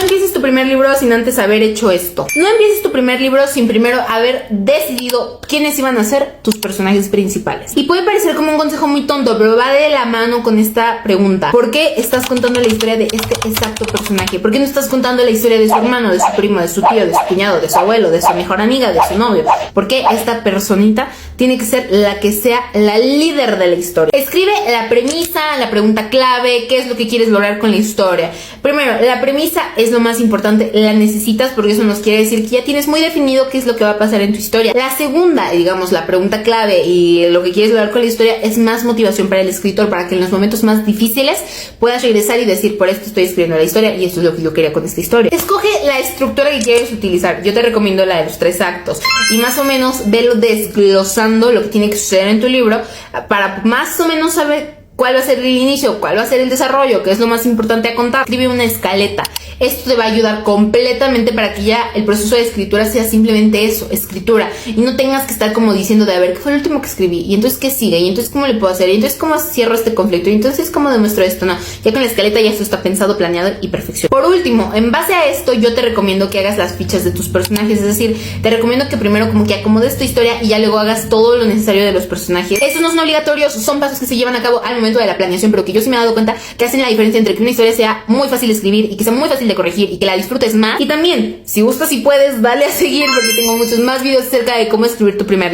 No empieces tu primer libro sin antes haber hecho esto. No empieces tu primer libro sin primero haber decidido quiénes iban a ser tus personajes principales. Y puede parecer como un consejo muy tonto, pero va de la mano con esta pregunta. ¿Por qué estás contando la historia de este exacto personaje? ¿Por qué no estás contando la historia de su hermano, de su primo, de su tío, de su cuñado, de su abuelo, de su mejor amiga, de su novio? ¿Por qué esta personita tiene que ser la que sea la líder de la historia? Escribe la premisa, la pregunta clave, qué es lo que quieres lograr con la historia. Primero, la premisa es lo más importante, la necesitas porque eso nos quiere decir que ya tienes muy definido qué es lo que va a pasar en tu historia. La segunda, digamos, la pregunta clave y lo que quieres lograr con la historia es más motivación para el escritor, para que en los momentos más difíciles puedas regresar y decir, por esto estoy escribiendo la historia y esto es lo que yo quería con esta historia. Escoge la estructura que quieres utilizar. Yo te recomiendo la de los 3 actos y más o menos velo desglosando lo que tiene que suceder en tu libro para más o menos saber cuál va a ser el inicio, cuál va a ser el desarrollo, qué es lo más importante a contar. Escribe una escaleta. Esto te va a ayudar completamente para que ya el proceso de escritura sea simplemente eso, escritura, y no tengas que estar como diciendo de a ver, ¿qué fue el último que escribí? Y entonces, ¿qué sigue? Y entonces, ¿cómo le puedo hacer? Y entonces, ¿cómo cierro este conflicto? Y entonces, ¿cómo demuestro esto? No, ya con la escaleta ya esto está pensado, planeado y perfeccionado. Por último, en base a esto, yo te recomiendo que hagas las fichas de tus personajes, es decir, te recomiendo que primero como que acomodes tu historia y ya luego hagas todo lo necesario de los personajes. Estos no son obligatorios, son pasos que se llevan a cabo al momento de la planeación, pero que yo sí me he dado cuenta que hacen la diferencia entre que una historia sea muy fácil de escribir y que sea muy fácil de corregir y que la disfrutes más. Y también, si gustas y puedes, dale a seguir porque tengo muchos más videos acerca de cómo escribir tu primer libro.